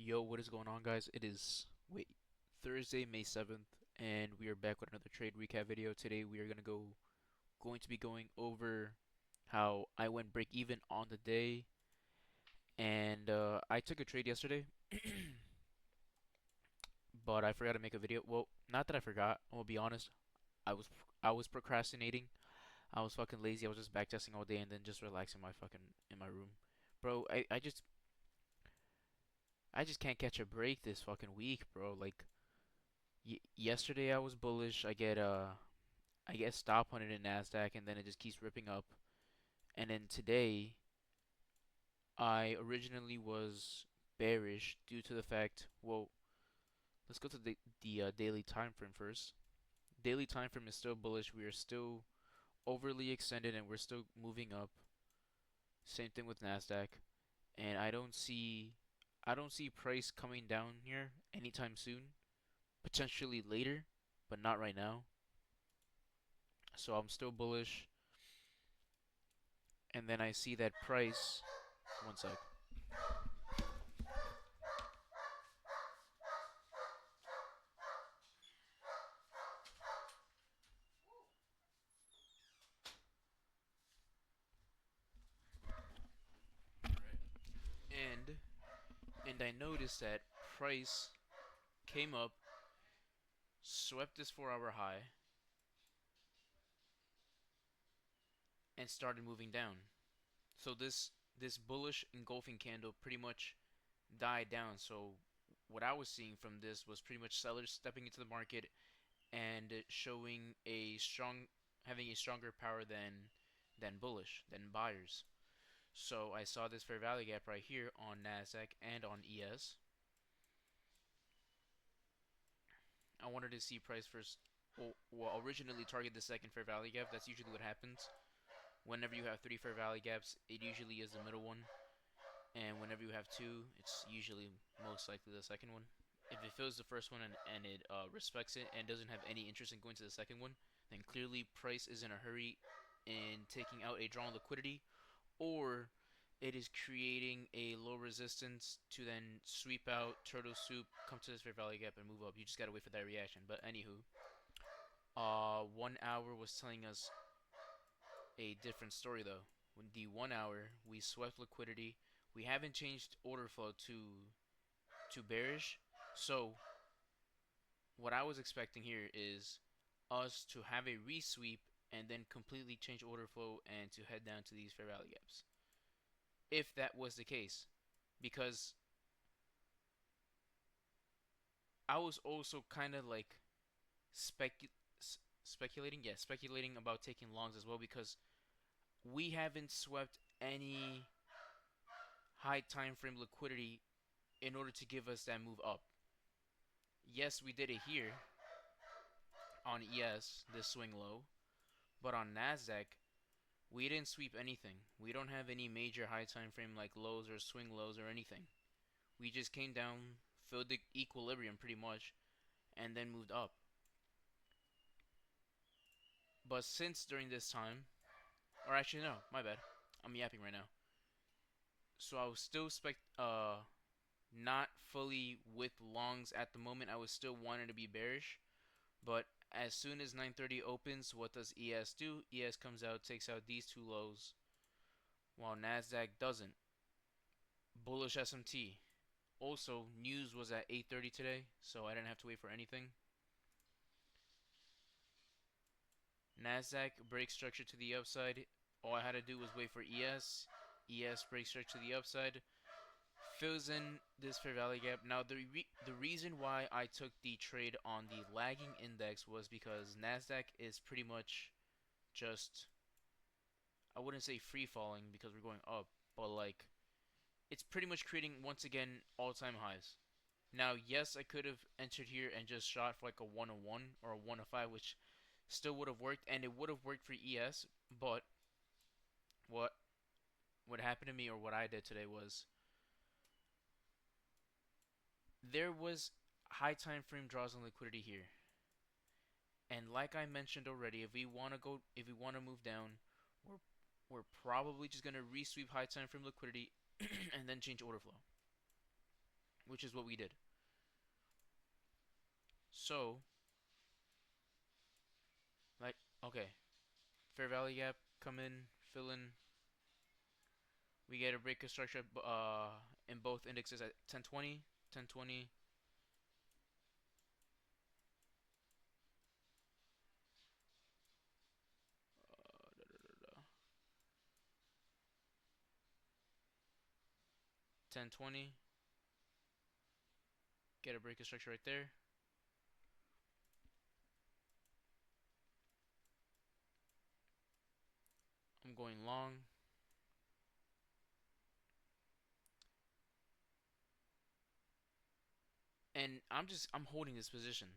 Yo, what is going on, guys? It is Thursday, May 7th, and we are back with another trade recap video. Today we are going to be going over how I went break even on the day, and I took a trade yesterday, but I forgot to make a video. Well, not that I forgot. I'll be honest. I was procrastinating. I was fucking lazy. I was just backtesting all day and then just relaxing in my room. Bro, I just can't catch a break this fucking week, bro. Like y yesterday I was bullish. I get stop on it in Nasdaq, and then it just keeps ripping up. And then today I originally was bearish due to the fact. Well, let's go to the daily time frame first. Daily time frame is still bullish. We are still overly extended, and we're still moving up. Same thing with Nasdaq, and I don't see price coming down here anytime soon. Potentially later, but not right now. So I'm still bullish. And then I see that price. One sec. And I noticed that price came up, swept this 4-hour high, and started moving down. So this bullish engulfing candle pretty much died down. So what I was seeing from this was pretty much sellers stepping into the market and showing a strong having a stronger power than buyers. So I saw this fair value gap right here on Nasdaq and on ES. I wanted to see price first. Well, originally target the second fair value gap. That's usually what happens. Whenever you have three fair value gaps, it usually is the middle one. And whenever you have two, it's usually most likely the second one. If it fills the first one and it respects it and doesn't have any interest in going to the second one, then clearly price is in a hurry in taking out a drawn liquidity, or it is creating a low resistance to then sweep out turtle soup, come to this fair value gap, and move up. You just gotta wait for that reaction. But anywho, 1 hour was telling us a different story though. When the 1 hour, we swept liquidity. We haven't changed order flow to bearish. So what I was expecting here is us to have a resweep and then completely change order flow and to head down to these fair value gaps. If that was the case, because I was also kind of like specu- speculating about taking longs as well because we haven't swept any high time frame liquidity in order to give us that move up. Yes, we did it here on ES, this swing low, but on Nasdaq, we didn't sweep anything. We don't have any major high time frame like lows or swing lows or anything. We just came down, filled the equilibrium pretty much, and then moved up. But since during this time, or actually no, my bad, I'm yapping right now. So I was still not fully with longs at the moment. I was still wanting to be bearish, but as soon as 9:30 opens, what does ES do? ES comes out, takes out these two lows, while Nasdaq doesn't. Bullish SMT. Also, news was at 8:30 today, so I didn't have to wait for anything. Nasdaq break structure to the upside. All I had to do was wait for ES. ES break structure to the upside. Fills in this fair value gap. Now the reason why I took the trade on the lagging index was because Nasdaq is pretty much just, I wouldn't say free falling because we're going up, but like it's pretty much creating once again all-time highs. Now, yes, I could have entered here and just shot for like a 101 or a 105, which still would have worked, and it would have worked for ES. But what what happened to me, or what I did today, was there was high time frame draws on liquidity here, and like I mentioned already, if we want to move down, we're we're probably just gonna resweep high time frame liquidity and then change order flow, which is what we did. So, like, okay, fair value gap, come in, fill in. We get a break of structure in both indexes at 1020, 1020, 1020. Get a break of structure right there. I'm going long. And I'm holding this position.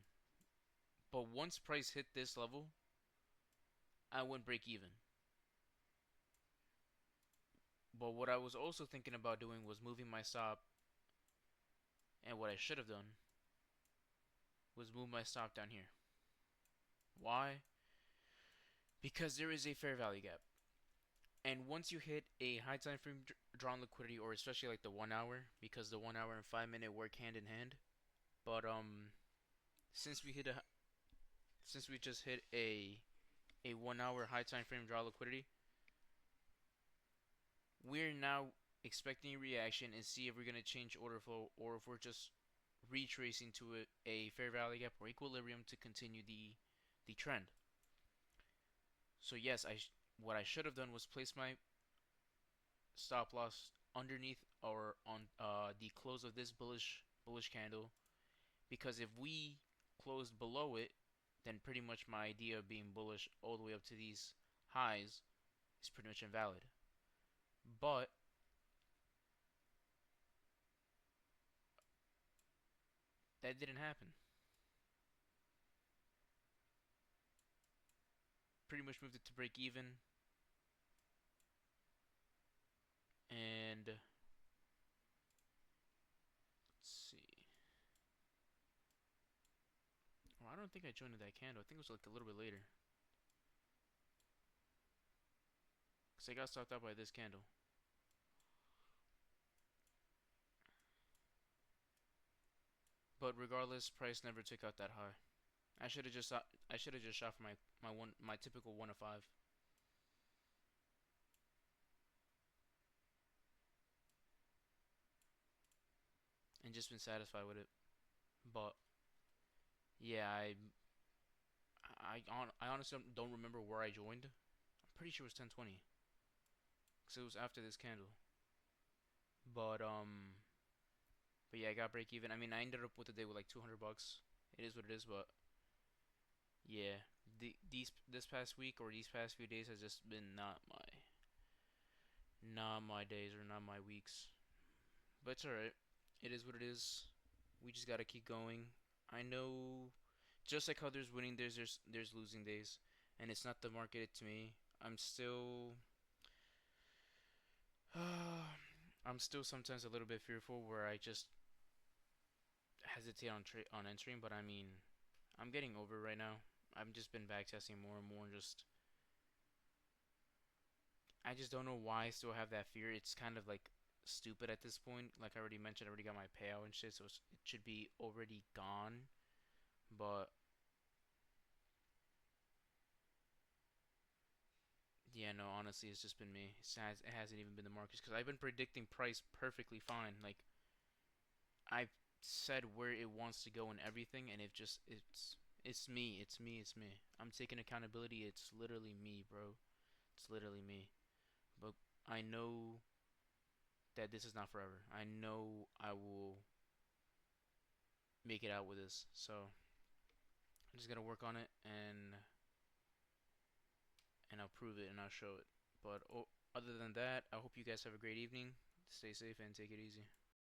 But once price hit this level, I wouldn't break even. But what I was also thinking about doing was moving my stop, and what I should have done was move my stop down here. Why? Because there is a fair value gap. And once you hit a high time frame drawn liquidity, or especially like the 1 hour, because the 1 hour and 5 minute work hand in hand. But since we hit a since we just hit a 1 hour high time frame draw liquidity, we're now expecting a reaction and see if we're gonna change order flow or if we're just retracing to a fair value gap or equilibrium to continue the trend. So yes, what I should have done was place my stop loss underneath or on the close of this bullish candle, because if we closed below it, then pretty much my idea of being bullish all the way up to these highs is pretty much invalid. But that didn't happen. Pretty much moved it to break even, and let's see. Well, I don't think I joined that candle. I think it was like a little bit later, because I got stopped out by this candle. But regardless, price never took out that high. I should have just shot for my typical 1 of 5 and just been satisfied with it. But yeah, I honestly don't remember where I joined. I'm pretty sure it was 1020 because it was after this candle. But but yeah, I got break even. I mean, I ended up with the day with like 200 bucks. It is what it is, but yeah, these this past week or these past few days has just been not my days or not my weeks. But it's alright. It is what it is. We just gotta keep going. I know, just like how there's winning days, there's losing days, and it's not the market to me. I'm still sometimes a little bit fearful where I just hesitate on entering. But I mean, I'm getting over it right now. I've just been backtesting more and more, and just I just don't know why I still have that fear. It's kind of like stupid at this point. Like I already mentioned, I already got my payout and shit, so it should be already gone. But yeah, no, honestly, it's just been me. It hasn't even been the markets because I've been predicting price perfectly fine. Like I've said where it wants to go and everything, and it's me, it's me, it's me. I'm taking accountability. It's literally me, bro. It's literally me. But I know that this is not forever. I know I will make it out with this. So I'm just gonna work on it and I'll prove it and I'll show it. But other than that, I hope you guys have a great evening. Stay safe and take it easy.